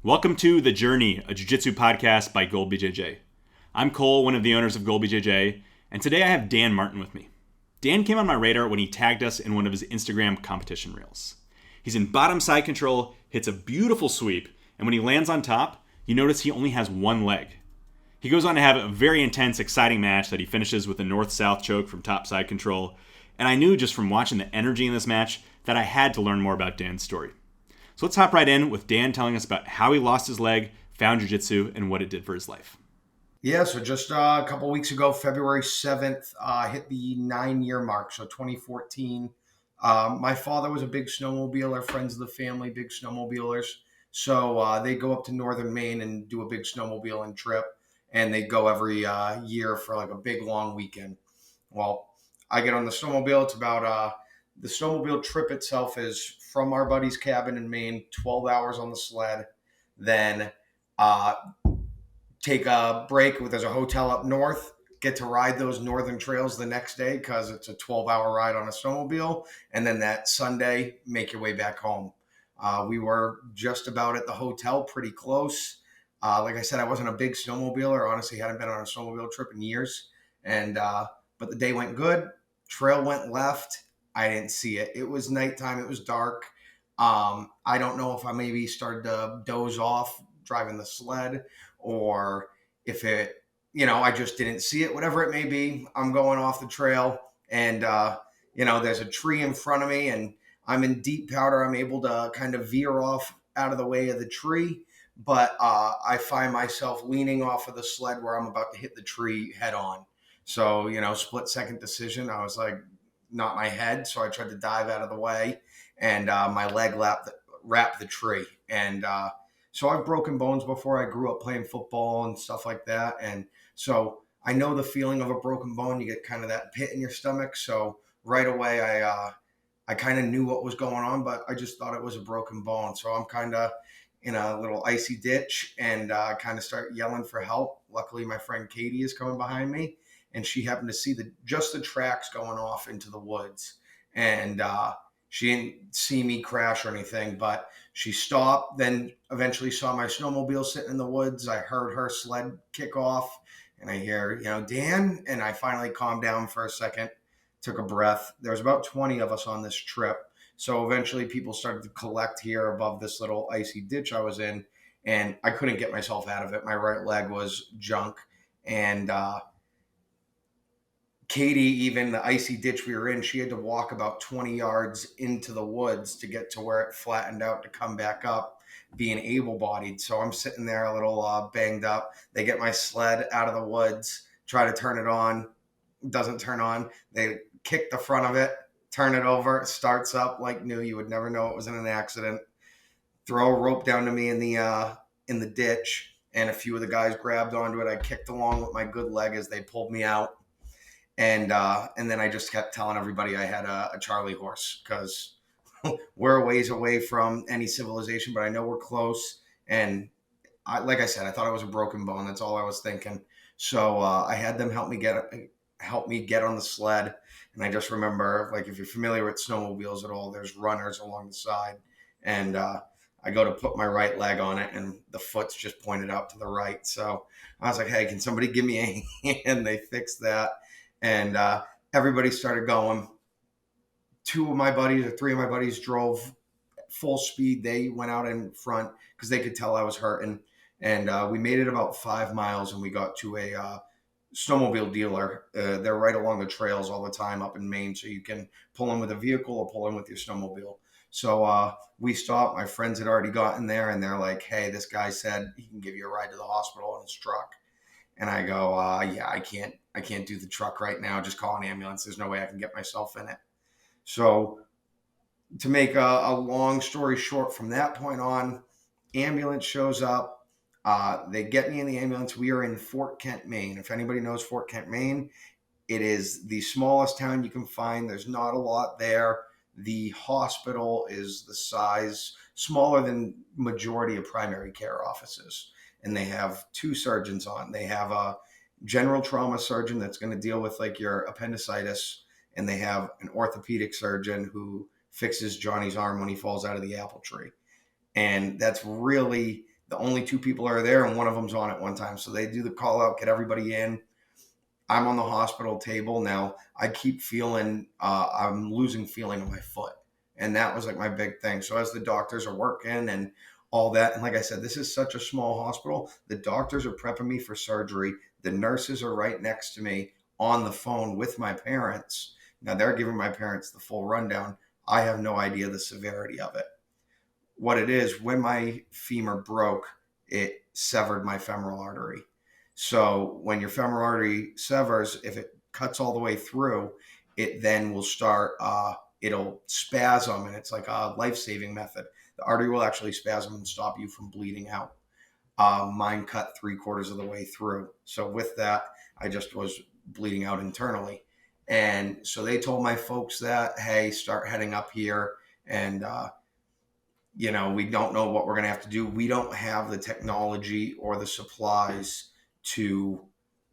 Welcome to The Journey, a Jiu Jitsu podcast by Gold BJJ. I'm Cole, one of the owners of Gold BJJ, and today I have Dan Martin with me. Dan came on my radar when he tagged us in one of his Instagram competition reels. He's in bottom side control, hits a beautiful sweep, and when he lands on top, you notice he only has one leg. He goes on to have a very intense, exciting match that he finishes with a north-south choke from top side control, and I knew just from watching the energy in this match that I had to learn more about Dan's story. So let's hop right in with Dan telling us about how he lost his leg, found Jiu Jitsu, and what it did for his life. Yeah, so just a couple weeks ago, February 7th, hit the 9-year mark, so 2014. My father was a big snowmobiler, friends of the family, big snowmobilers. So they go up to northern Maine and do a big snowmobiling trip, and they go every year for like a big long weekend. Well, I get on the snowmobile. It's about the snowmobile trip itself is from our buddy's cabin in Maine, 12 hours on the sled, then take a break. There's a hotel up north, get to ride those northern trails the next day because it's a 12-hour ride on a snowmobile. And then that Sunday, make your way back home. We were just about at the hotel, pretty close. Like I said, I wasn't a big snowmobiler. Honestly, hadn't been on a snowmobile trip in years. But the day went good. Trail went left. I didn't see it. It was nighttime. It was dark. I don't know if I maybe started to doze off driving the sled, or if I just didn't see it, whatever it may be. I'm going off the trail and, there's a tree in front of me and I'm in deep powder. I'm able to kind of veer off out of the way of the tree, but I find myself leaning off of the sled where I'm about to hit the tree head on. So, split second decision. I was like, not my head. So I tried to dive out of the way and my leg wrapped the tree. And, so I've broken bones before. I grew up playing football and stuff like that. And so I know the feeling of a broken bone. You get kind of that pit in your stomach. So right away, I kind of knew what was going on, but I just thought it was a broken bone. So I'm kind of in a little icy ditch and kind of start yelling for help. Luckily, my friend Katie is coming behind me and she happened to see just the tracks going off into the woods. And she didn't see me crash or anything, but she stopped, then eventually saw my snowmobile sitting in the woods. I heard her sled kick off and I hear, Dan, and I finally calmed down for a second, took a breath. There was about 20 of us on this trip. So eventually people started to collect here above this little icy ditch I was in, and I couldn't get myself out of it. My right leg was junk. And Katie, even the icy ditch we were in, she had to walk about 20 yards into the woods to get to where it flattened out to come back up, being able-bodied. So I'm sitting there a little banged up. They get my sled out of the woods, try to turn it on, doesn't turn on. They kick the front of it, turn it over, it starts up like new. You would never know it was in an accident. Throw a rope down to me in the ditch, and a few of the guys grabbed onto it. I kicked along with my good leg as they pulled me out. And then I just kept telling everybody I had a Charlie horse because we're a ways away from any civilization, but I know we're close. And like I said, I thought it was a broken bone. That's all I was thinking. So I had them help me get on the sled. And I just remember, like, if you're familiar with snowmobiles at all, there's runners along the side. And I go to put my right leg on it and the foot's just pointed out to the right. So I was like, hey, can somebody give me a hand? They fixed that. And everybody started going. 2 of my buddies or 3 of my buddies drove full speed. They went out in front because they could tell I was hurting. And we made it about 5 miles and we got to a snowmobile dealer. They're right along the trails all the time up in Maine. So you can pull in with a vehicle or pull in with your snowmobile. So we stopped. My friends had already gotten there and they're like, hey, this guy said he can give you a ride to the hospital in his truck. And I go, yeah, I can't do the truck right now. Just call an ambulance. There's no way I can get myself in it. So to make a long story short, from that point on, ambulance shows up. They get me in the ambulance. We are in Fort Kent, Maine. If anybody knows Fort Kent, Maine, it is the smallest town you can find. There's not a lot there. The hospital is the size, smaller than majority of primary care offices. And they have 2 surgeons on. They have a general trauma surgeon that's going to deal with like your appendicitis. And they have an orthopedic surgeon who fixes Johnny's arm when he falls out of the apple tree. And that's really The only two people are there, and one of them's on at one time. So they do the call out, get everybody in. I'm on the hospital table now. I keep feeling, I'm losing feeling in my foot. And that was like my big thing. So as the doctors are working and all that, and like I said, this is such a small hospital. The doctors are prepping me for surgery. The nurses are right next to me on the phone with my parents. Now they're giving my parents the full rundown. I have no idea the severity of it. What it is, when my femur broke, it severed my femoral artery. So when your femoral artery severs, if it cuts all the way through, it then will start, it'll spasm, and it's like a life-saving method. The artery will actually spasm and stop you from bleeding out. Mine cut 3/4 of the way through. So with that, I just was bleeding out internally. And so they told my folks that, hey, start heading up here. And, we don't know what we're going to have to do. We don't have the technology or the supplies to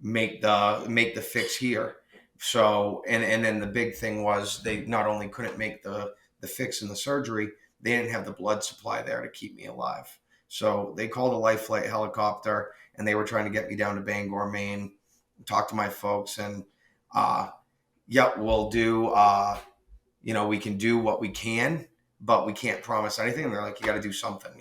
make the fix here. So, and then the big thing was they not only couldn't make the fix in the surgery, they didn't have the blood supply there to keep me alive. So they called a life flight helicopter, and they were trying to get me down to Bangor, Maine, talk to my folks, and we'll do, we can do what we can, but we can't promise anything. And they're like, you got to do something.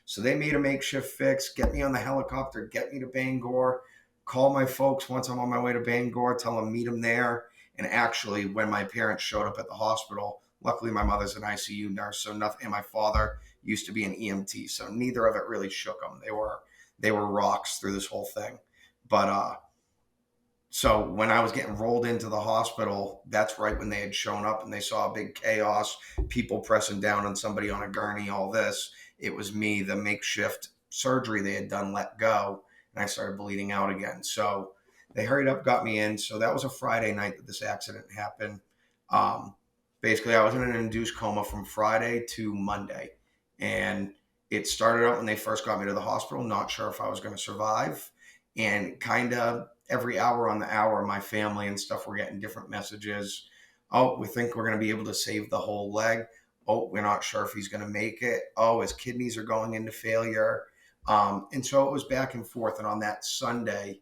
So they made a makeshift fix, get me on the helicopter, get me to Bangor, call my folks once I'm on my way to Bangor, tell them meet them there. And actually, when my parents showed up at the hospital, luckily my mother's an ICU nurse, so nothing. And my father used to be an EMT, so neither of it really shook them. They were rocks through this whole thing. But so when I was getting rolled into the hospital, that's right when they had shown up, and they saw a big chaos, people pressing down on somebody on a gurney, all this. It was me, the makeshift surgery they had done, let go, and I started bleeding out again. So they hurried up, got me in. So that was a Friday night that this accident happened. Basically, I was in an induced coma from Friday to Monday. And it started out when they first got me to the hospital, not sure if I was going to survive. And kind of every hour on the hour, my family and stuff were getting different messages. Oh, we think we're going to be able to save the whole leg. Oh, we're not sure if he's going to make it. Oh, his kidneys are going into failure. And so it was back and forth. And on that Sunday,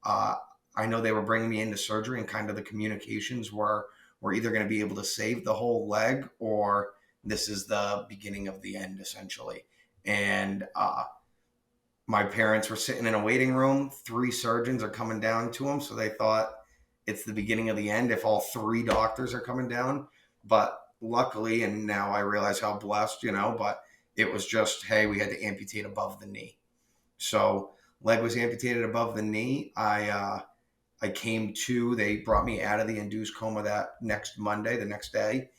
I know they were bringing me into surgery, and kind of the communications were, we're either going to be able to save the whole leg, or this is the beginning of the end, essentially. And my parents were sitting in a waiting room. 3 surgeons are coming down to them. So they thought it's the beginning of the end if all 3 doctors are coming down. But luckily, and now I realize how blessed, but it was just, hey, we had to amputate above the knee. So leg was amputated above the knee. I came to, they brought me out of the induced coma that next Monday, the next day.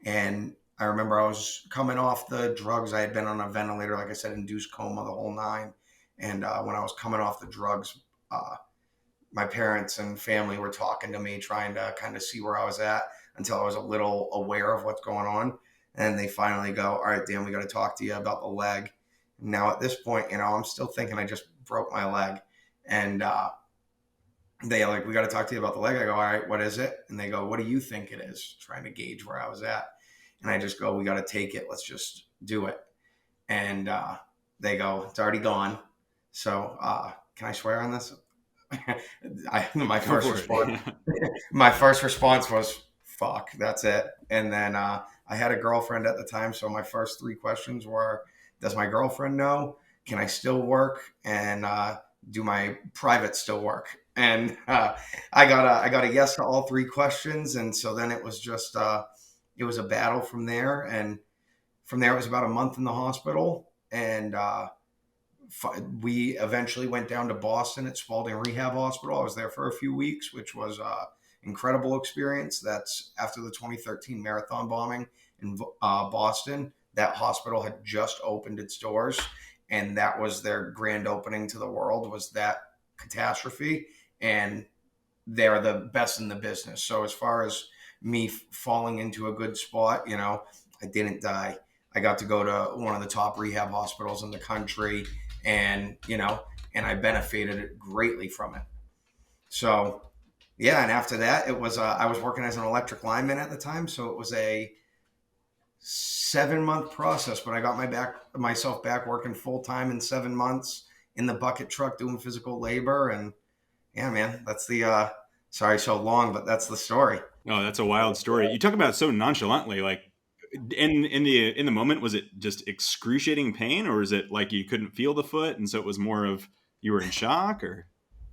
And I remember I was coming off the drugs. I had been on a ventilator, like I said, induced coma, the whole 9. And when I was coming off the drugs, my parents and family were talking to me, trying to kind of see where I was at, until I was a little aware of what's going on. And they finally go, all right, Dan, we got to talk to you about the leg. Now at this point, I'm still thinking I just broke my leg. And they like, we got to talk to you about the leg. I go, all right, what is it? And they go, what do you think it is? Trying to gauge where I was at. And I just go, we got to take it. Let's just do it. And they go, it's already gone. So can I swear on this? My first response was, fuck, that's it. And then I had a girlfriend at the time. So my first 3 questions were, does my girlfriend know? Can I still work? And do my private still work? And I got a yes to all 3 questions. And so then it was just, it was a battle from there. And from there, it was about a month in the hospital. And we eventually went down to Boston at Spalding Rehab Hospital. I was there for a few weeks, which was an incredible experience. That's after the 2013 marathon bombing in Boston. That hospital had just opened its doors, and that was their grand opening to the world, was that catastrophe. And they're the best in the business. So as far as me falling into a good spot, I didn't die. I got to go to one of the top rehab hospitals in the country, and and I benefited greatly from it. So yeah, and after that, it was I was working as an electric lineman at the time, so it was a 7-month process, but I got myself back working full time in 7 months in the bucket truck doing physical labor. And yeah, man, that's the sorry so long, but that's the story. Oh, that's a wild story. You talk about it so nonchalantly, like in the moment, was it just excruciating pain, or is it like you couldn't feel the foot, and so it was more of you were in shock, or?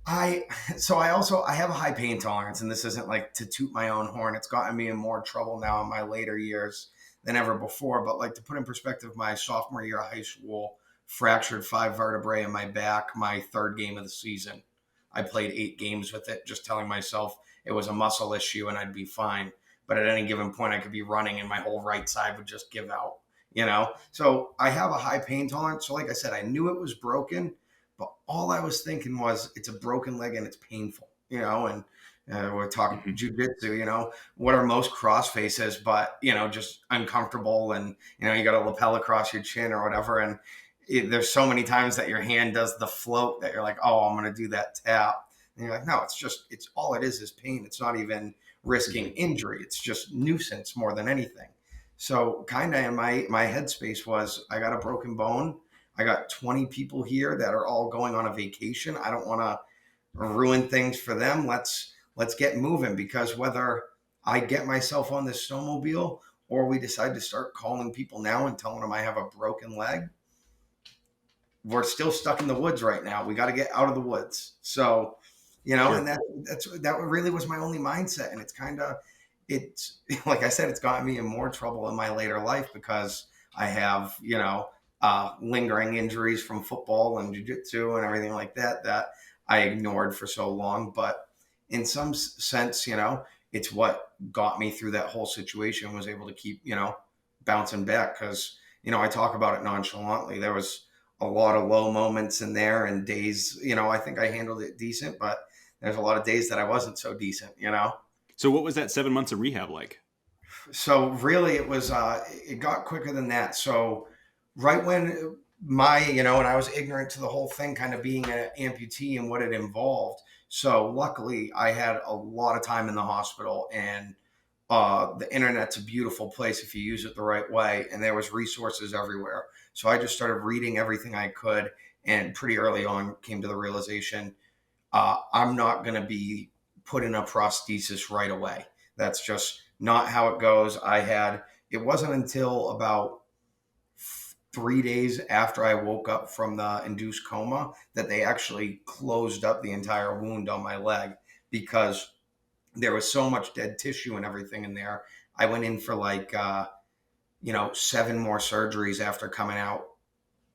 I I have a high pain tolerance, and this isn't like to toot my own horn. It's gotten me in more trouble now in my later years than ever before. But like to put in perspective, my sophomore year of high school, fractured 5 vertebrae in my back. My third game of the season, I played 8 games with it, just telling myself it was a muscle issue and I'd be fine. But at any given point, I could be running and my whole right side would just give out. So I have a high pain tolerance. So like I said, I knew it was broken, but all I was thinking was it's a broken leg and it's painful, and we're talking Mhm. jujitsu, what are most cross faces, but, just uncomfortable. And, you got a lapel across your chin or whatever. And there's so many times that your hand does the float that you're like, oh, I'm going to do that tap. And you're like, no, it's all it is pain. It's not even risking Mhm. injury. It's just nuisance more than anything. So kind of in my headspace was I got a broken bone. I got 20 people here that are all going on a vacation. I don't want to ruin things for them. Let's get moving, because whether I get myself on this snowmobile or we decide to start calling people now and telling them I have a broken leg, we're still stuck in the woods right now. We got to get out of the woods. So, and Sure. that really was my only mindset. And it's like I said, it's gotten me in more trouble in my later life because I have, lingering injuries from football and jujitsu and everything like that I ignored for so long. But in some sense, it's what got me through that whole situation, was able to keep, bouncing back. Because, I talk about it nonchalantly. There was a lot of low moments in there and days, I think I handled it decent, but there's a lot of days that I wasn't so decent. So, what was that 7 months of rehab like? So really it got quicker than that. So right when and I was ignorant to the whole thing, kind of being an amputee and what it involved. So luckily I had a lot of time in the hospital, and the internet's a beautiful place if you use it the right way. And there was resources everywhere. So I just started reading everything I could, and pretty early on came to the realization, I'm not going to be put in a prosthesis right away. That's just not how it goes. It wasn't until about 3 days after I woke up from the induced coma that they actually closed up the entire wound on my leg, because there was so much dead tissue and everything in there. I went in for like, 7 more surgeries after coming out,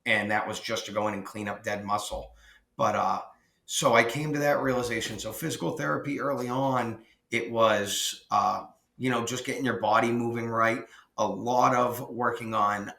and that was just to go in and clean up dead muscle. But so I came to that realization. So physical therapy early on, it was just getting your body moving right. A lot of working on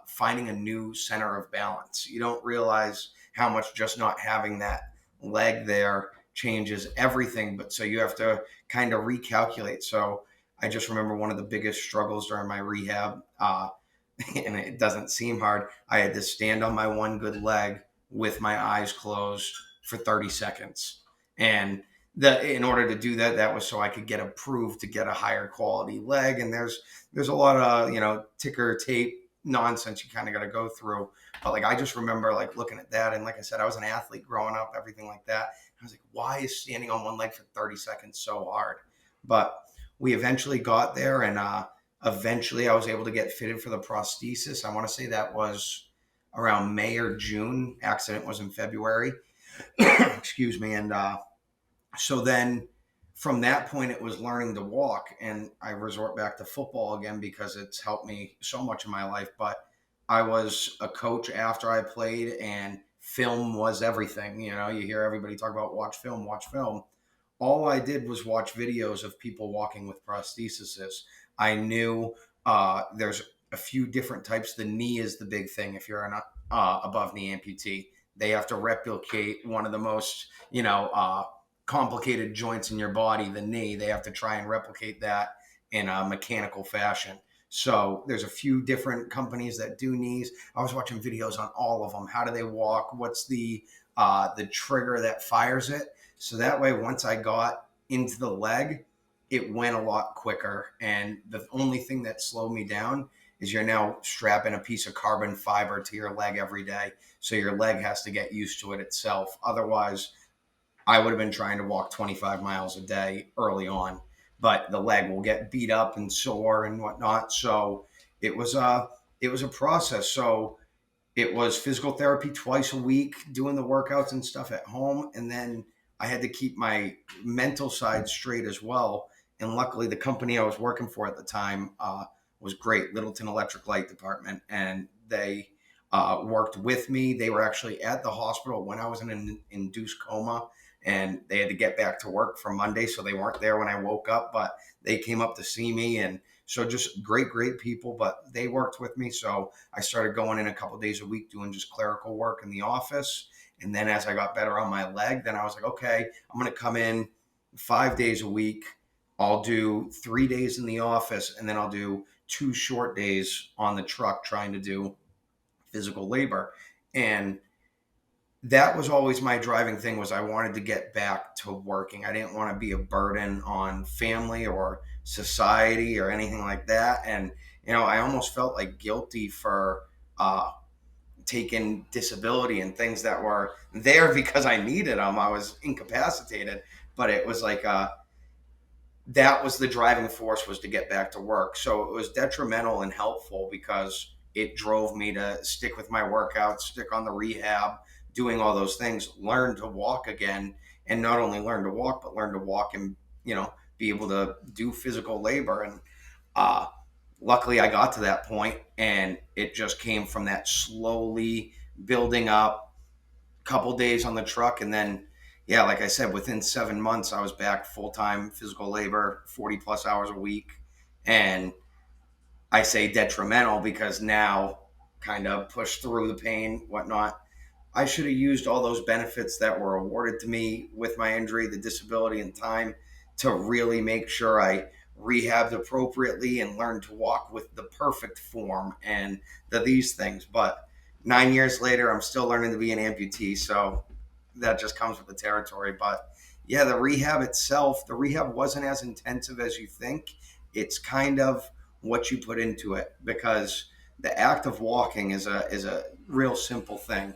finding a new center of balance. You don't realize how much just not having that leg there changes everything. But so you have to kind of recalculate. So I just remember one of the biggest struggles during my rehab. And it doesn't seem hard. I had to stand on my one good leg with my eyes closed for 30 seconds. And in order to do that, that was so I could get approved to get a higher quality leg. And there's a lot of, ticker tape nonsense you kind of got to go through. But like I just remember like looking at that, and like I said, I was an athlete growing up, everything like that. I was like, why is standing on one leg for 30 seconds so hard? But we eventually got there, and eventually I was able to get fitted for the prosthesis. I want to say that was around May or June. Accident was in February. Excuse me. And so then from that point, it was learning to walk. And I resort back to football again because it's helped me so much in my life. But I was a coach after I played, and film was everything. You hear everybody talk about watch film, watch film. All I did was watch videos of people walking with prostheses. I knew there's a few different types. The knee is the big thing. If you're an above knee amputee, they have to replicate one of the most, complicated joints in your body, the knee. They have to try and replicate that in a mechanical fashion. So there's a few different companies that do knees. I was watching videos on all of them. How do they walk? What's the trigger that fires it? So that way, once I got into the leg, it went a lot quicker. And the only thing that slowed me down is you're now strapping a piece of carbon fiber to your leg every day. So your leg has to get used to it itself. Otherwise, I would have been trying to walk 25 miles a day early on, but the leg will get beat up and sore and whatnot. So it was a process. So it was physical therapy twice a week, doing the workouts and stuff at home. And then I had to keep my mental side straight as well. And luckily, the company I was working for at the time was great, Littleton Electric Light Department. And they worked with me. They were actually at the hospital when I was in an induced coma. And they had to get back to work for Monday. So they weren't there when I woke up, but they came up to see me. And so just great people, but they worked with me. So I started going in a couple days a week doing just clerical work in the office. And then as I got better on my leg, then I was like, okay, I'm going to come in 5 days a week. I'll do 3 days in the office, and then I'll do 2 short days on the truck trying to do physical labor. And that was always my driving thing, was I wanted to get back to working. I didn't want to be a burden on family or society or anything like that. And, I almost felt like guilty for taking disability and things that were there because I needed them. I was incapacitated, but it was like, that was the driving force, was to get back to work. So it was detrimental and helpful because it drove me to stick with my workouts, stick on the rehab, doing all those things, learn to walk again, and not only learn to walk, but learn to walk and, be able to do physical labor. And uh, luckily I got to that point, and it just came from that slowly building up, couple days on the truck, and then, yeah, like I said, within 7 months I was back full-time physical labor, 40 plus hours a week. And I say detrimental because now, kind of push through the pain, whatnot, I should have used all those benefits that were awarded to me with my injury, the disability and time, to really make sure I rehabbed appropriately and learned to walk with the perfect form and these things. But 9 years later, I'm still learning to be an amputee. So that just comes with the territory. But yeah, the rehab wasn't as intensive as you think. It's kind of what you put into it, because the act of walking is a real simple thing.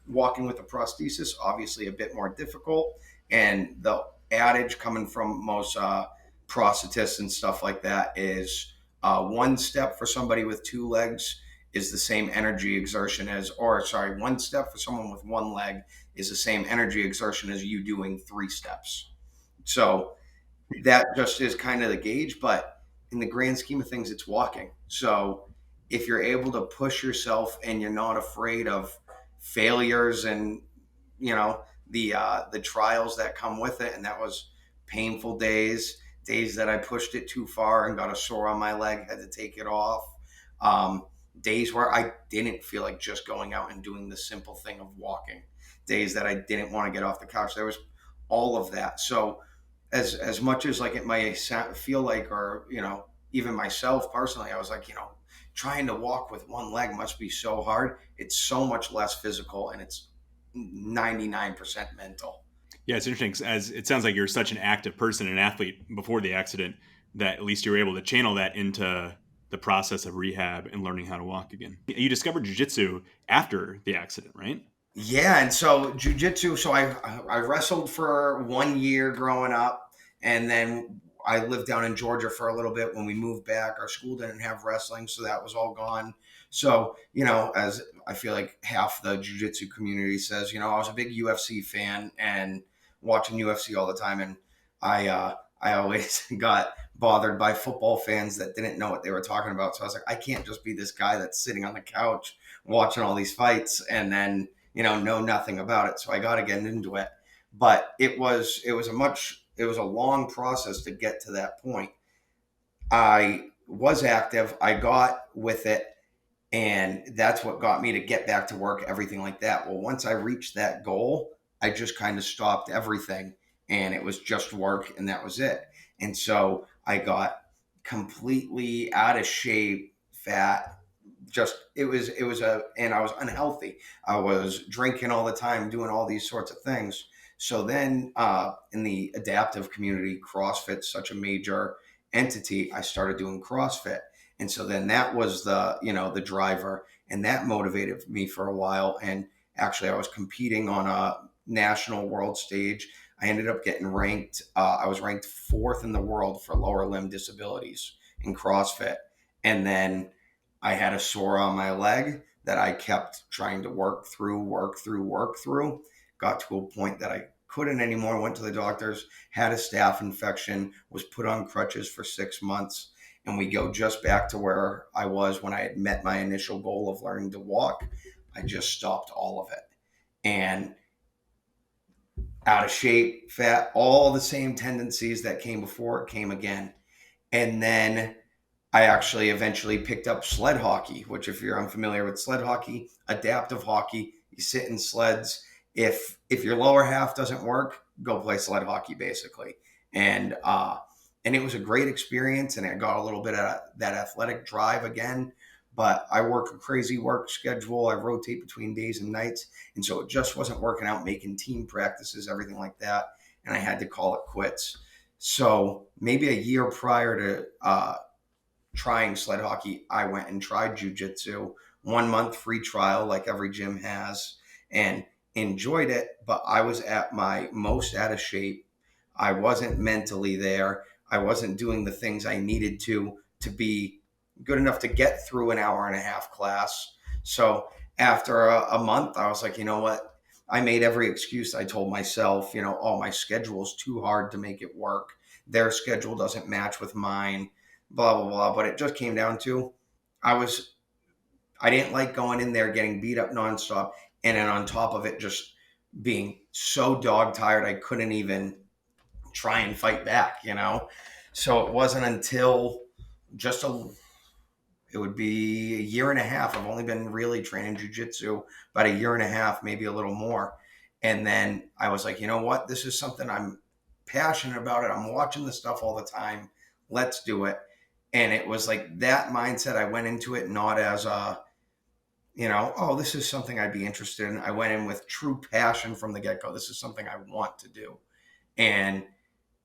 Walking with a prosthesis, obviously a bit more difficult. And the adage coming from most prosthetists and stuff like that is, one step for somebody with two legs is the same energy exertion as, or sorry, one step for someone with one leg is the same energy exertion as you doing 3 steps. So that just is kind of the gauge. But in the grand scheme of things, it's walking. So if you're able to push yourself and you're not afraid of failures and, the trials that come with it, and that was painful days that I pushed it too far and got a sore on my leg, had to take it off. um, Days where I didn't feel like just going out and doing the simple thing of walking, days that I didn't want to get off the couch. There was all of that. So as much as like it might feel like, or even myself personally, I was like, trying to walk with one leg must be so hard. It's so much less physical, and it's 99% mental. Yeah, it's interesting 'cause as it sounds like you're such an active person, an athlete before the accident, that at least you were able to channel that into the process of rehab and learning how to walk again. You discovered jiu-jitsu after the accident, right? Yeah, and so jujitsu. So I wrestled for 1 year growing up, and then I lived down in Georgia for a little bit. When we moved back, our school didn't have wrestling, so that was all gone. So as I feel like half the jujitsu community says, I was a big UFC fan and watching UFC all the time, and I always got bothered by football fans that didn't know what they were talking about. So I was like, I can't just be this guy that's sitting on the couch watching all these fights and then know nothing about it. So I got to get into it. But it was a long process to get to that point. I was active. I got with it, and that's what got me to get back to work, everything like that. Well, once I reached that goal, I just kind of stopped everything, and it was just work, and that was it. And so I got completely out of shape, fat. Just and I was unhealthy. I was drinking all the time, doing all these sorts of things. So then, in the adaptive community, CrossFit's such a major entity. I started doing CrossFit, And so then that was the driver, and that motivated me for a while. And actually, I was competing on a national world stage. I ended up getting ranked. I was ranked fourth in the world for lower limb disabilities in CrossFit. And then I had a sore on my leg that I kept trying to work through. Got to a point that I couldn't anymore. Went to the doctors, had a staph infection, was put on crutches for 6 months. And we go just back to where I was when I had met my initial goal of learning to walk. I just stopped all of it. And out of shape, fat, all the same tendencies that came before came again. And then I actually eventually picked up sled hockey, which, if you're unfamiliar with sled hockey, adaptive hockey, you sit in sleds. If your lower half doesn't work, go play sled hockey, basically. And and it was a great experience, and I got a little bit of that athletic drive again. But I work a crazy work schedule. I rotate between days and nights, and so it just wasn't working out, making team practices, everything like that. And I had to call it quits. So maybe a year prior to trying sled hockey, I went and tried Jiu Jitsu, 1 month free trial, like every gym has, and enjoyed it. But I was at my most out of shape. I wasn't mentally there. I wasn't doing the things I needed to be good enough to get through an hour and a half class. So after a month, I was like, you know what? I made every excuse. I told myself, oh, my schedule's too hard to make it work. Their schedule doesn't match with mine, blah, blah, blah. But it just came down to I I didn't like going in there getting beat up nonstop. And then on top of it, just being so dog tired, I couldn't even try and fight back. So it wasn't until just it would be a year and a half. I've only been really training jujitsu about a year and a half, maybe a little more. And then I was like, you know what? This is something I'm passionate about. I'm watching the stuff all the time. Let's do it. And it was like that mindset. I went into it not as oh, this is something I'd be interested in. I went in with true passion from the get-go. This is something I want to do. And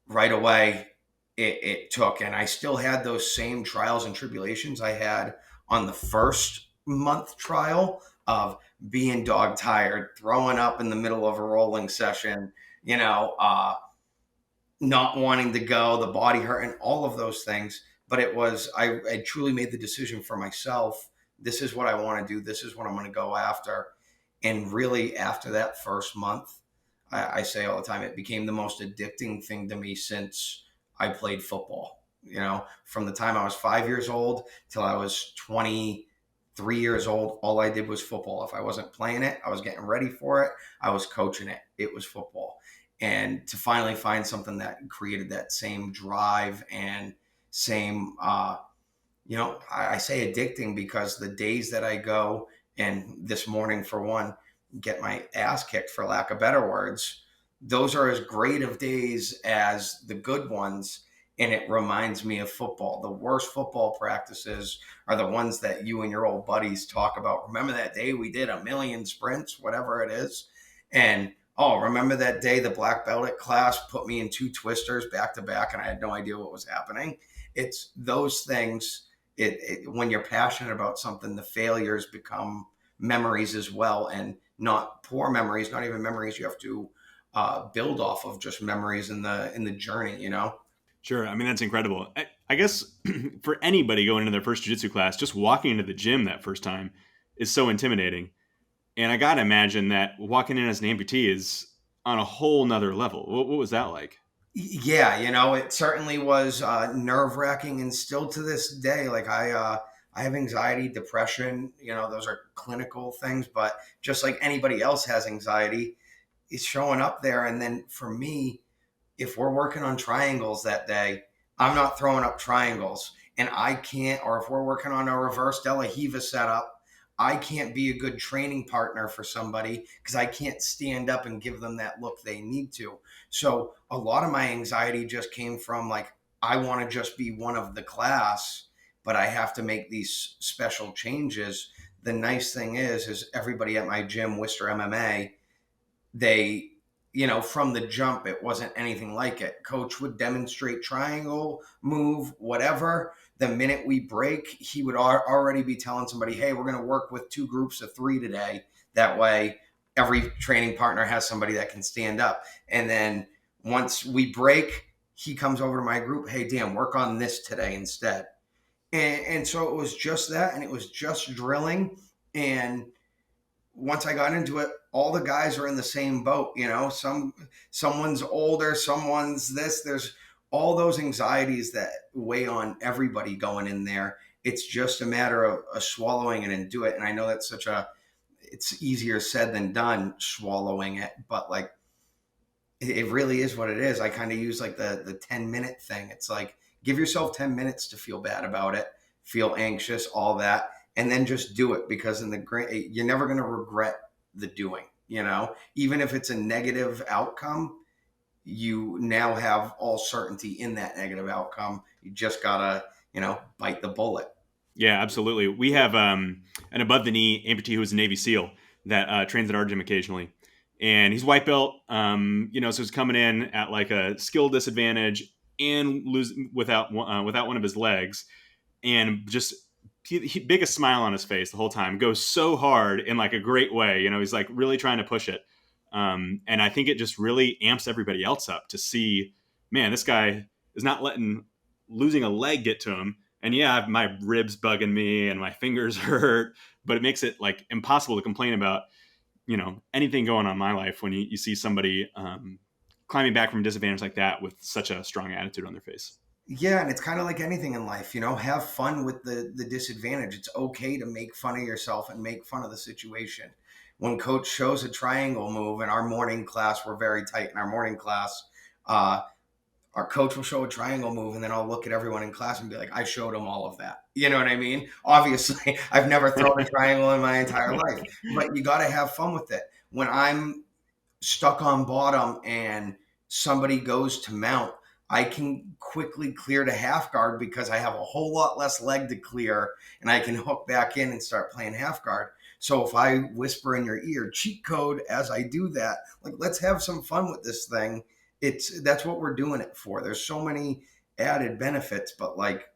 right away, it took. And I still had those same trials and tribulations I had on the first month trial of being dog tired, throwing up in the middle of a rolling session, not wanting to go, the body hurting, all of those things. But it was, I truly made the decision for myself. This is what I want to do. This is what I'm going to go after. And really, after that first month, I say all the time, it became the most addicting thing to me since I played football. From the time I was 5 years old till I was 23 years old, all I did was football. If I wasn't playing it, I was getting ready for it. I was coaching it. It was football. And to finally find something that created that same drive and same, I say addicting because the days that I go, and this morning for one, get my ass kicked, for lack of better words, those are as great of days as the good ones. And it reminds me of football. The worst football practices are the ones that you and your old buddies talk about. Remember that day we did 1,000,000 sprints, whatever it is? And remember that day the black belt at class put me in 2 twisters back to back and I had no idea what was happening? It's those things. When you're passionate about something, the failures become memories as well, and not poor memories, not even memories you have to build off of, just memories in the journey. Sure. I mean, that's incredible. I guess for anybody going into their first jiu-jitsu class, just walking into the gym that first time is so intimidating. And I got to imagine that walking in as an amputee is on a whole nother level. What was that like? Yeah, it certainly was nerve-wracking, and still to this day, like I have anxiety, depression, those are clinical things, but just like anybody else has anxiety, it's showing up there. And then for me, if we're working on triangles that day, I'm not throwing up triangles, and I can't, or if we're working on a reverse De La Hiva setup, I can't be a good training partner for somebody because I can't stand up and give them that look they need to. So a lot of my anxiety just came from like, I want to just be one of the class, but I have to make these special changes. The nice thing is everybody at my gym, Worcester MMA, they, from the jump, it wasn't anything like it. Coach would demonstrate triangle, move, whatever. the minute we break, he would already be telling somebody, hey, we're going to work with 2 groups of 3 today. That way, every training partner has somebody that can stand up. And then once we break, he comes over to my group, hey, Dan, work on this today instead. And so it was just that, and it was just drilling. And once I got into it, all the guys are in the same boat. Someone's older, someone's this. There's all those anxieties that weigh on everybody going in there. It's just a matter of swallowing it and do it. And I know that's it's easier said than done, swallowing it, but like, it really is what it is. I kind of use like the 10-minute thing. It's like, give yourself 10 minutes to feel bad about it, feel anxious, all that, and then just do it, because you're never going to regret the doing, even if it's a negative outcome, you now have all certainty in that negative outcome. You just gotta, bite the bullet. Yeah, absolutely. We have an above the knee amputee who is a Navy SEAL that trains at our gym occasionally. And he's white belt, so he's coming in at like a skill disadvantage and without one of his legs, and just biggest smile on his face the whole time. Goes so hard in like a great way. He's like really trying to push it, and I think it just really amps everybody else up to see, man, this guy is not letting losing a leg get to him. And yeah, my ribs bugging me and my fingers hurt, but it makes it like impossible to complain about anything going on in my life when you see somebody climbing back from disadvantage like that with such a strong attitude on their face. Yeah, and it's kind of like anything in life, have fun with the disadvantage. It's okay to make fun of yourself and make fun of the situation. When coach shows a triangle move in our morning class, we're very tight in our morning class. Our coach will show a triangle move, and then I'll look at everyone in class and be like, I showed them all of that. You know what I mean? Obviously, I've never thrown a triangle in my entire life, but you got to have fun with it. When I'm stuck on bottom and somebody goes to mount, I can quickly clear to half guard because I have a whole lot less leg to clear, and I can hook back in and start playing half guard. So if I whisper in your ear cheat code as I do that, like, let's have some fun with this thing. That's what we're doing it for. There's so many added benefits, but like,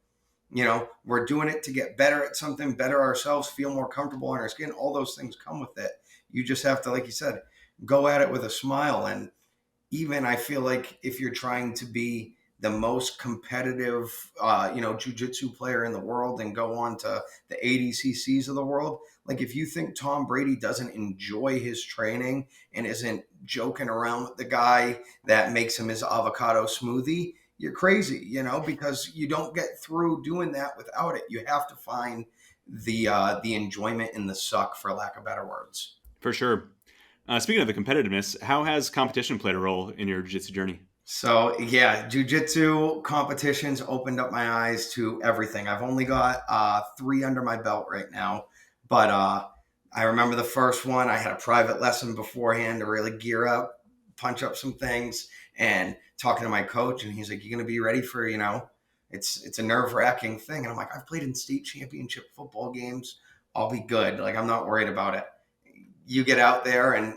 we're doing it to get better at something, better ourselves, feel more comfortable in our skin. All those things come with it. You just have to, like you said, go at it with a smile. And even I feel like if you're trying to be the most competitive, jiu-jitsu player in the world and go on to the ADCCs of the world, like if you think Tom Brady doesn't enjoy his training and isn't joking around with the guy that makes him his avocado smoothie, you're crazy, because you don't get through doing that without it. You have to find the enjoyment in the suck, for lack of better words. For sure. Speaking of the competitiveness, how has competition played a role in your jiu-jitsu journey? So yeah, jiu-jitsu competitions opened up my eyes to everything. I've only got 3 under my belt right now, but I remember the first one. I had a private lesson beforehand to really gear up, punch up some things, and talking to my coach, and he's like, "You're gonna be ready for it's a nerve-wracking thing." And I'm like, "I've played in state championship football games. I'll be good. Like, I'm not worried about it." You get out there, and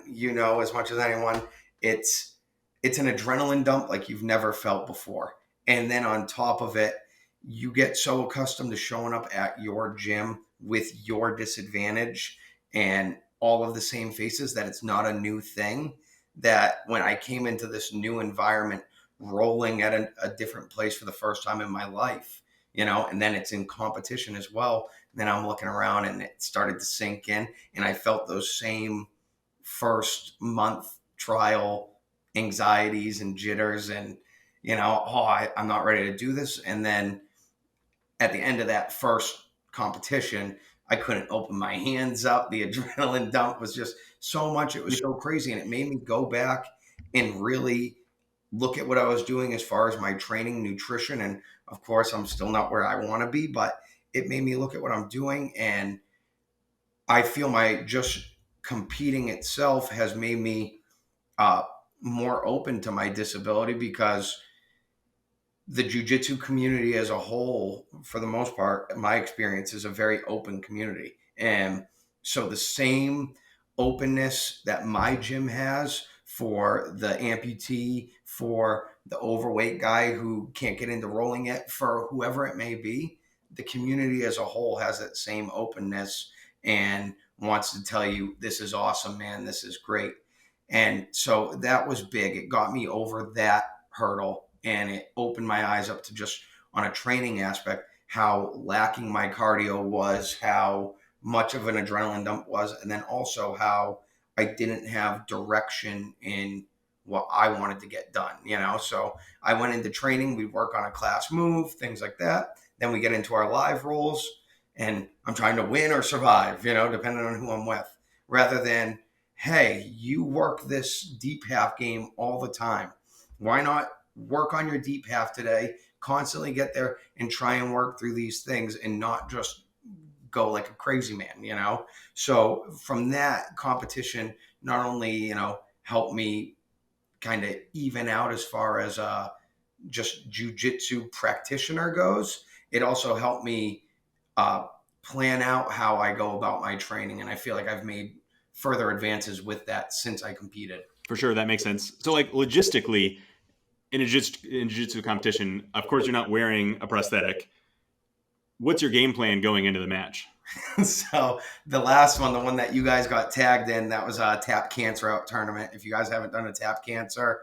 as much as anyone, it's an adrenaline dump like you've never felt before. And then on top of it, you get so accustomed to showing up at your gym with your disadvantage and all of the same faces that it's not a new thing. That when I came into this new environment, rolling at a different place for the first time in my life, and then it's in competition as well. And then I'm looking around and it started to sink in, and I felt those same first month trial anxieties and jitters and, I'm not ready to do this. And then at the end of that first competition, I couldn't open my hands up. The adrenaline dump was just so much. It was so crazy. And it made me go back and really look at what I was doing as far as my training, nutrition. And of course, I'm still not where I want to be, but it made me look at what I'm doing. And I feel my just competing itself has made me more open to my disability, because the jiu-jitsu community as a whole, for the most part, my experience, is a very open community. And so the same openness that my gym has for the amputee, for the overweight guy who can't get into rolling it, for whoever it may be, the community as a whole has that same openness and wants to tell you, this is awesome, man, this is great. And so that was big. It got me over that hurdle, and it opened my eyes up to just on a training aspect, how lacking my cardio was, how much of an adrenaline dump was, and then also how I didn't have direction in what I wanted to get done, you know? So I went into training, we work on a class move, things like that. Then we get into our live roles, and I'm trying to win or survive, you know, depending on who I'm with, rather than, hey, you work this deep half game all the time. Why not work on your deep half today, constantly get there and try and work through these things and not just go like a crazy man, you know? So from that competition, not only, you know, helped me kind of even out as far as just jujitsu practitioner goes, it also helped me uh, plan out how I go about my training. And I feel like I've made further advances with that since I competed. For sure, that makes sense. So, like, logistically, in a jiu-jitsu competition, of course, you're not wearing a prosthetic. What's your game plan going into the match? So the last one, the one that you guys got tagged in, that was a Tap Cancer Out tournament. If you guys haven't done a Tap Cancer,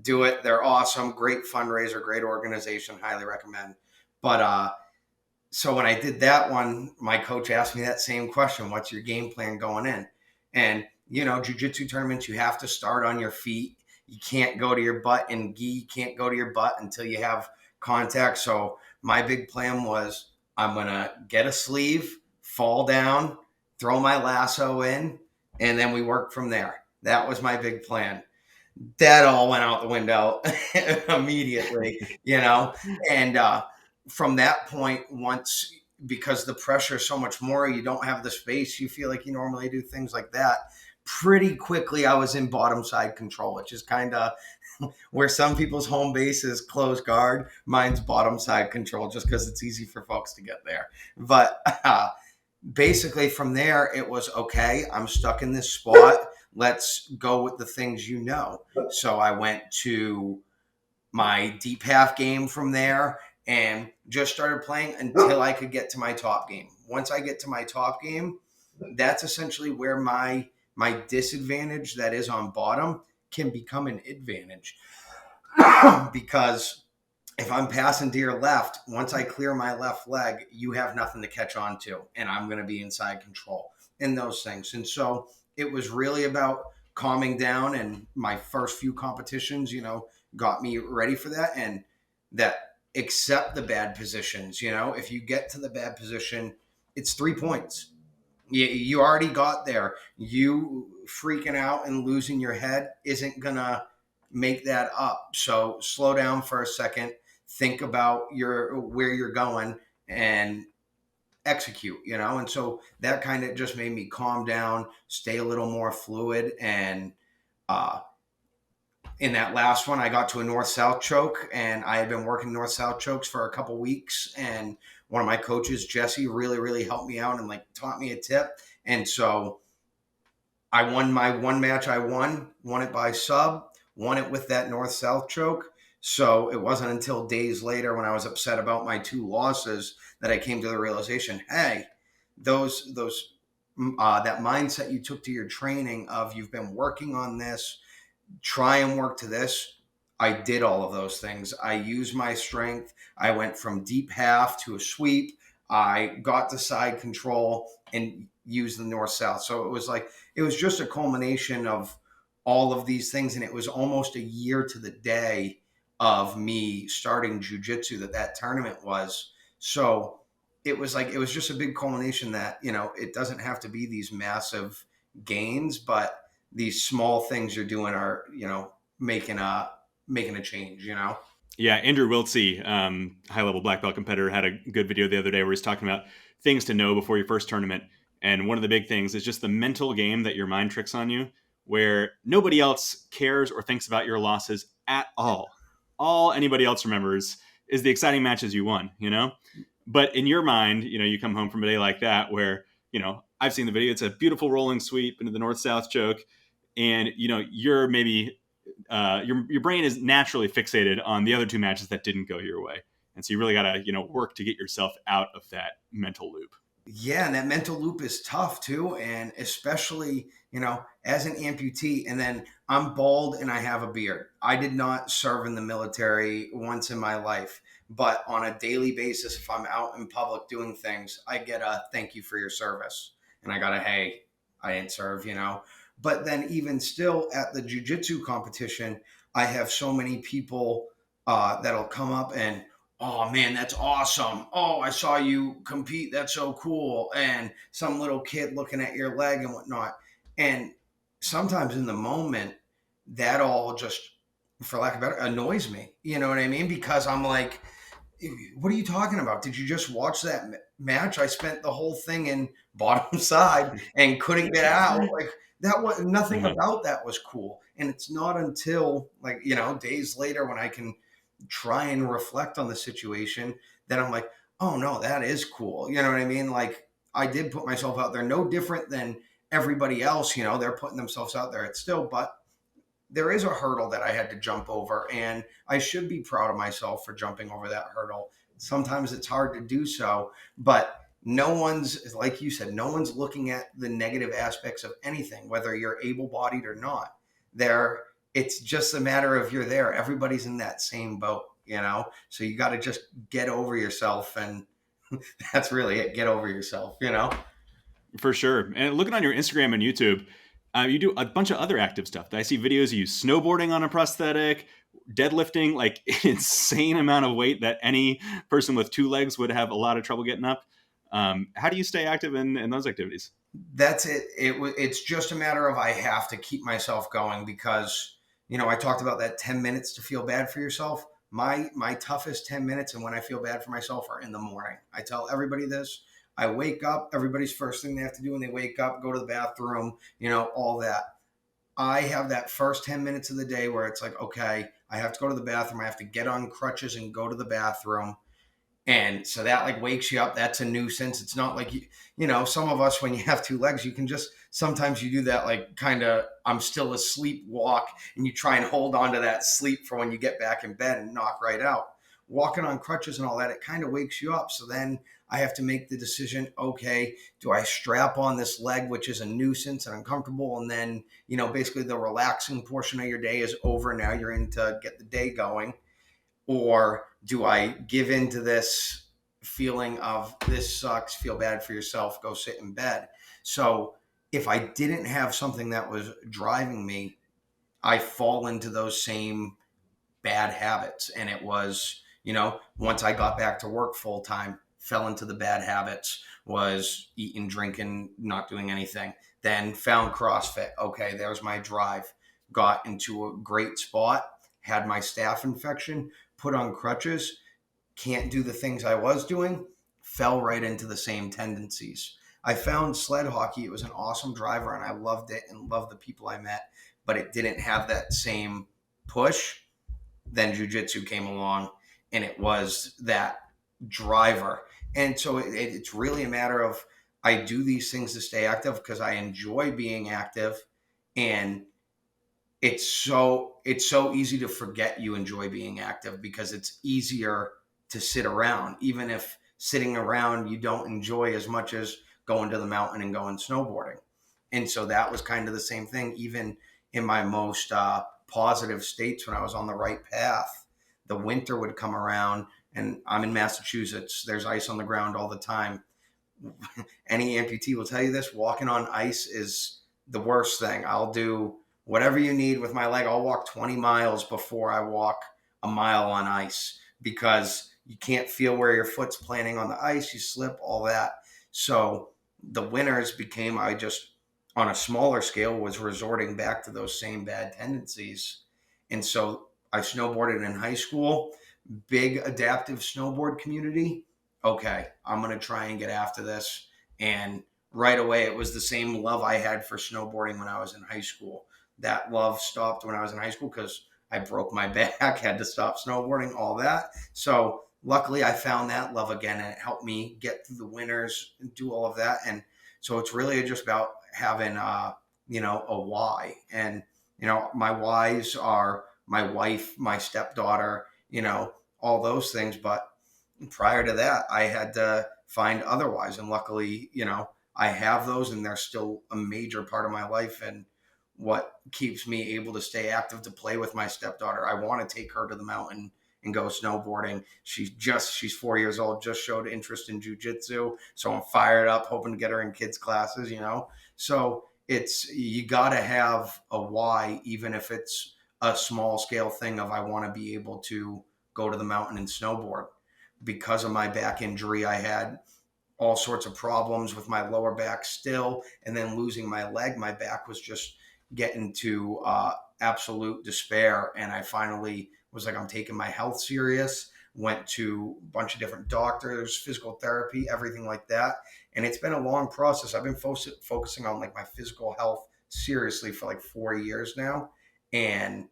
do it. They're awesome. Great fundraiser, great organization. Highly recommend. But so when I did that one, my coach asked me that same question. What's your game plan going in? And, you know, jiu-jitsu tournaments, you have to start on your feet. You can't go to your butt in gi. You can't go to your butt until you have contact. So my big plan was, I'm going to get a sleeve, fall down, throw my lasso in, and then we work from there. That was my big plan. That all went out the window immediately, you know? And from that point, once, because the pressure is so much more, you don't have the space, you feel like you normally do things like that. Pretty quickly, I was in bottom side control, which is kind of where some people's home base is closed guard. Mine's bottom side control, just because it's easy for folks to get there. But basically from there, it was, okay, I'm stuck in this spot. Let's go with the things you know. So I went to my deep half game from there and just started playing until I could get to my top game. Once I get to my top game, that's essentially where my disadvantage that is on bottom can become an advantage. Because if I'm passing to your left, once I clear my left leg, you have nothing to catch on to, and I'm going to be inside control in those things. And so it was really about calming down, and my first few competitions, you know, got me ready for that, and that accept the bad positions. You know, if you get to the bad position, it's 3 points. You already got there. You freaking out and losing your head isn't going to make that up. So slow down for a second, think about where you're going, and execute, you know? And so that kind of just made me calm down, stay a little more fluid. And in that last one, I got to a north-south choke, and I had been working north-south chokes for a couple weeks. And one of my coaches, Jesse, really, really helped me out and like taught me a tip. And so I won my one match. I won it by sub, won it with that north-south choke. So it wasn't until days later, when I was upset about my 2 losses, that I came to the realization, hey, those that mindset you took to your training of, you've been working on this, try and work to this. I did all of those things. I used my strength. I went from deep half to a sweep. I got to side control and used the north-south. So it was just a culmination of all of these things. And it was almost a year to the day of me starting jiu-jitsu that tournament was. So it was just a big culmination that, you know, it doesn't have to be these massive gains, but these small things you're doing are, you know, making a change, you know? Yeah, Andrew Wiltsey, high-level black belt competitor, had a good video the other day where he's talking about things to know before your first tournament. And one of the big things is just the mental game that your mind tricks on you, where nobody else cares or thinks about your losses at all. All anybody else remembers is the exciting matches you won, you know? But in your mind, you know, you come home from a day like that where, you know, I've seen the video, it's a beautiful rolling sweep into the north-south choke. And, you know, you're maybe, your brain is naturally fixated on the other 2 matches that didn't go your way. And so you really got to, work to get yourself out of that mental loop. Yeah, and that mental loop is tough too. And especially, as an amputee, and then I'm bald and I have a beard. I did not serve in the military once in my life, but on a daily basis, if I'm out in public doing things, I get a thank you for your service. And I got a, hey, I didn't serve. But then even still at the jiu-jitsu competition, I have so many people that'll come up and, oh man, that's awesome. Oh, I saw you compete. That's so cool. And some little kid looking at your leg and whatnot. And sometimes in the moment, that all just, for lack of better, annoys me. You know what I mean? Because I'm like, what are you talking about? Did you just watch that match? I spent the whole thing in bottom side and couldn't get out. Like, that was nothing about that was cool. And it's not until, like, days later when I can try and reflect on the situation that I'm like, oh no, that is cool. You know what I mean? Like, I did put myself out there, no different than everybody else. They're putting themselves out there. It's still, but there is a hurdle that I had to jump over, and I should be proud of myself for jumping over that hurdle. Sometimes it's hard to do so, but no one's, like you said, no one's looking at the negative aspects of anything, whether you're able-bodied or not. It's just a matter of you're there. Everybody's in that same boat. So you got to just get over yourself, and that's really it. Get over yourself. For sure. And looking on your Instagram and YouTube, you do a bunch of other active stuff. I see videos of you snowboarding on a prosthetic, deadlifting like an insane amount of weight that any person with two legs would have a lot of trouble getting up. How do you stay active in those activities? That's it. It's just a matter of I have to keep myself going because, I talked about that 10 minutes to feel bad for yourself. My toughest 10 minutes and when I feel bad for myself are in the morning. I tell everybody this. I wake up, everybody's first thing they have to do when they wake up, go to the bathroom, all that. I have that first 10 minutes of the day where it's like, okay, I have to go to the bathroom. I have to get on crutches and go to the bathroom. And so that like wakes you up. That's a nuisance. It's not like, some of us, when you have two legs, you can just, sometimes you do that, like kind of, I'm still asleep walk, and you try and hold on to that sleep for when you get back in bed and knock right out. Walking on crutches and all that, it kind of wakes you up. So then I have to make the decision, okay, do I strap on this leg, which is a nuisance and uncomfortable? And then, basically the relaxing portion of your day is over. Now you're in to get the day going. Or do I give into this feeling of this sucks, feel bad for yourself, go sit in bed? So if I didn't have something that was driving me, I fall into those same bad habits. And it was, once I got back to work full time, fell into the bad habits, was eating, drinking, not doing anything. Then found CrossFit. Okay, there's my drive. Got into a great spot, had my staph infection, put on crutches, can't do the things I was doing, fell right into the same tendencies. I found sled hockey. It was an awesome driver and I loved it and loved the people I met, but it didn't have that same push. Then jiu-jitsu came along and it was that driver. And so it's really a matter of I do these things to stay active because I enjoy being active, and it's so easy to forget you enjoy being active because it's easier to sit around, even if sitting around you don't enjoy as much as going to the mountain and going snowboarding. And so that was kind of the same thing, even in my most positive states when I was on the right path. The winter would come around, and I'm in Massachusetts. There's ice on the ground all the time. Any amputee will tell you this. Walking on ice is the worst thing. I'll do whatever you need with my leg. I'll walk 20 miles before I walk a mile on ice because you can't feel where your foot's planting on the ice. You slip, all that. So the winters became, I just, on a smaller scale, was resorting back to those same bad tendencies. And so I snowboarded in high school, big adaptive snowboard community. Okay, I'm going to try and get after this. And right away, it was the same love I had for snowboarding when I was in high school. That love stopped when I was in high school because I broke my back, had to stop snowboarding, all that. So luckily I found that love again, and it helped me get through the winters and do all of that. And so it's really just about having, a why. And, my whys are my wife, my stepdaughter, all those things. But Prior to that, I had to find otherwise. And luckily, I have those and they're still a major part of my life and what keeps me able to stay active to play with my stepdaughter. I want to take her to the mountain and go snowboarding. She's 4 years old, just showed interest in Jiu Jitsu. So I'm fired up, hoping to get her in kids' classes. So you got to have a why, even if it's a small scale thing of I want to be able to go to the mountain and snowboard. Because of my back injury, I had all sorts of problems with my lower back still, and then losing my leg, my back was just getting to absolute despair. And I finally was like, I'm taking my health serious. Went to a bunch of different doctors, physical therapy, everything like that. And it's been a long process. I've been focusing on like my physical health seriously for like 4 years now. And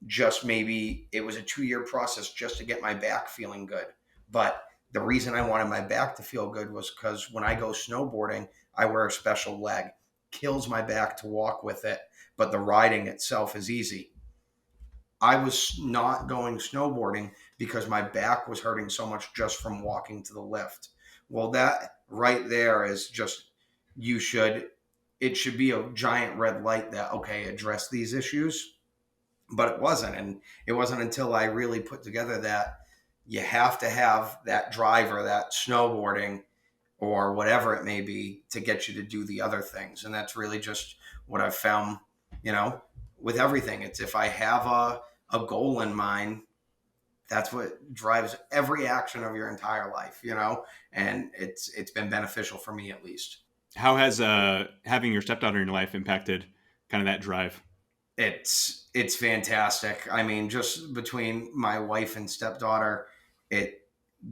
just maybe it was a 2 year process just to get my back feeling good. But the reason I wanted my back to feel good was because when I go snowboarding, I wear a special leg. Kills my back to walk with it, but the riding itself is easy. I was not going snowboarding because my back was hurting so much just from walking to the lift. Well, that right there is just, it should be a giant red light that, okay, address these issues, but it wasn't. And it wasn't until I really put together that you have to have that drive or that snowboarding or whatever it may be to get you to do the other things. And that's really just what I've found, you know, with everything. It's if I have a goal in mind, that's what drives every action of your entire life. And it's been beneficial for me at least. How has having your stepdaughter in your life impacted kind of that drive? It's fantastic. I mean, just between my wife and stepdaughter, it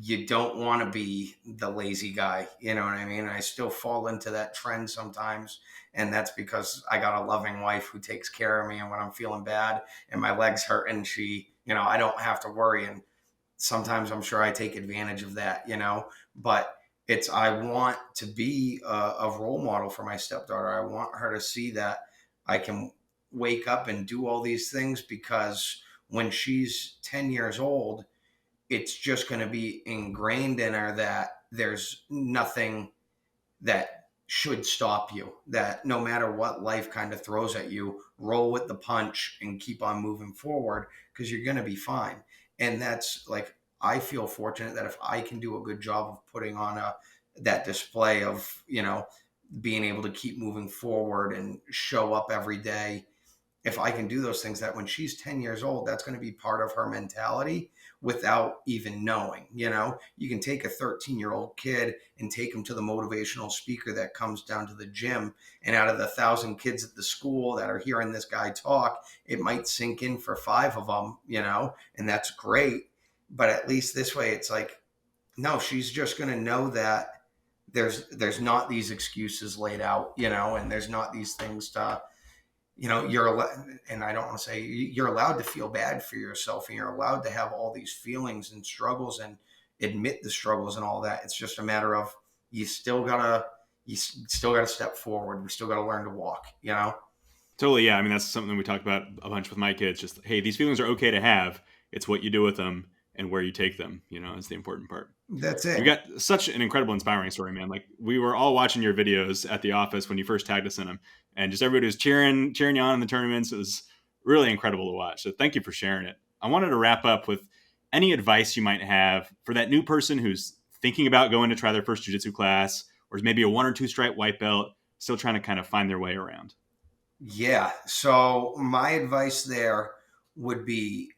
you don't want to be the lazy guy. You know what I mean? I still fall into that trend sometimes, and that's because I got a loving wife who takes care of me. And when I'm feeling bad and my legs hurt, and I don't have to worry. And sometimes I'm sure I take advantage of that. But I want to be a role model for my stepdaughter. I want her to see that I can wake up and do all these things, because when she's 10 years old, it's just going to be ingrained in her that there's nothing that should stop you, that no matter what life kind of throws at you, roll with the punch and keep on moving forward, because you're going to be fine. And that's like, I feel fortunate that if I can do a good job of putting on that display of, being able to keep moving forward and show up every day, if I can do those things, that when she's 10 years old, that's going to be part of her mentality without even knowing. You can take a 13-year-old kid and take him to the motivational speaker that comes down to the gym. And out of the 1,000 kids at the school that are hearing this guy talk, it might sink in for 5 of them, and that's great. But at least this way, it's like, no, she's just going to know that there's not these excuses laid out, and there's not these things to, and I don't want to say you're allowed to feel bad for yourself, and you're allowed to have all these feelings and struggles and admit the struggles and all that. It's just a matter of you still gotta step forward. We still gotta learn to walk. Totally, yeah. I mean, that's something we talk about a bunch with my kids. Just, hey, these feelings are okay to have. It's what you do with them and where you take them, is the important part. That's You it. got such an incredible, inspiring story, man. Like, we were all watching your videos at the office when you first tagged us in them, and just everybody was cheering you on in the tournaments. It was really incredible to watch. So thank you for sharing it. I wanted to wrap up with any advice you might have for that new person who's thinking about going to try their first jiu-jitsu class, or is maybe a 1 or 2 stripe white belt, still trying to kind of find their way around. Yeah. So my advice there would be,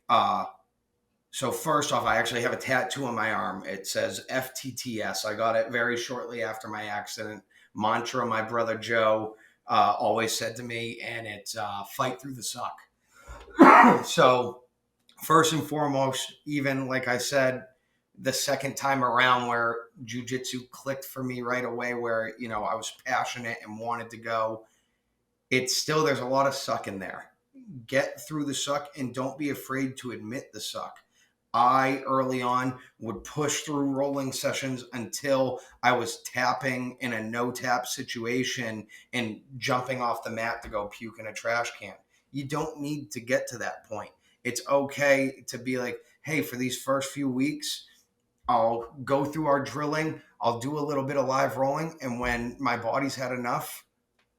so first off, I actually have a tattoo on my arm. It says FTTS. I got it very shortly after my accident. Mantra my brother Joe always said to me, and it's fight through the suck. So first and foremost, even like I said, the second time around where jiu-jitsu clicked for me right away, where, I was passionate and wanted to go, there's a lot of suck in there. Get through the suck and don't be afraid to admit the suck. I early on would push through rolling sessions until I was tapping in a no tap situation and jumping off the mat to go puke in a trash can. You don't need to get to that point. It's okay to be like, hey, for these first few weeks, I'll go through our drilling. I'll do a little bit of live rolling. And when my body's had enough,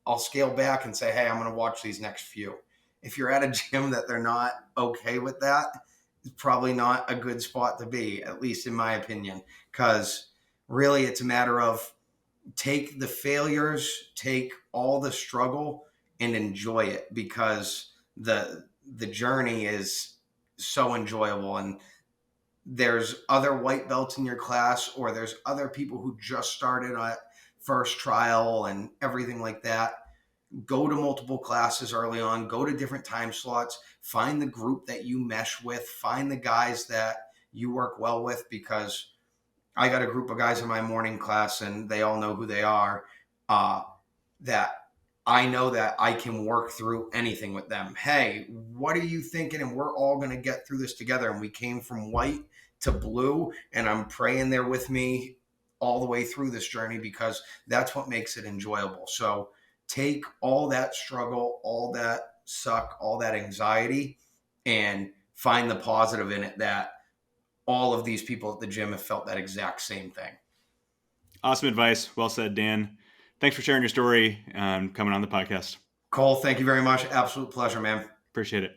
I'll scale back and say, hey, I'm going to watch these next few. If you're at a gym that they're not okay with that, it's probably not a good spot to be, at least in my opinion, because really it's a matter of take the failures, take all the struggle and enjoy it, because the journey is so enjoyable. And there's other white belts in your class, or there's other people who just started at first trial and everything like that. Go to multiple classes early on, go to different time slots, find the group that you mesh with, find the guys that you work well with, because I got a group of guys in my morning class and they all know who they are, uh, that I know that I can work through anything with them. Hey, what are you thinking? And we're all going to get through this together. And we came from white to blue, and I'm praying they're with me all the way through this journey, because that's what makes it enjoyable. So take all that struggle, all that suck, all that anxiety, and find the positive in it, that all of these people at the gym have felt that exact same thing. Awesome advice. Well said, Dan. Thanks for sharing your story and coming on the podcast. Cole, thank you very much. Absolute pleasure, man. Appreciate it.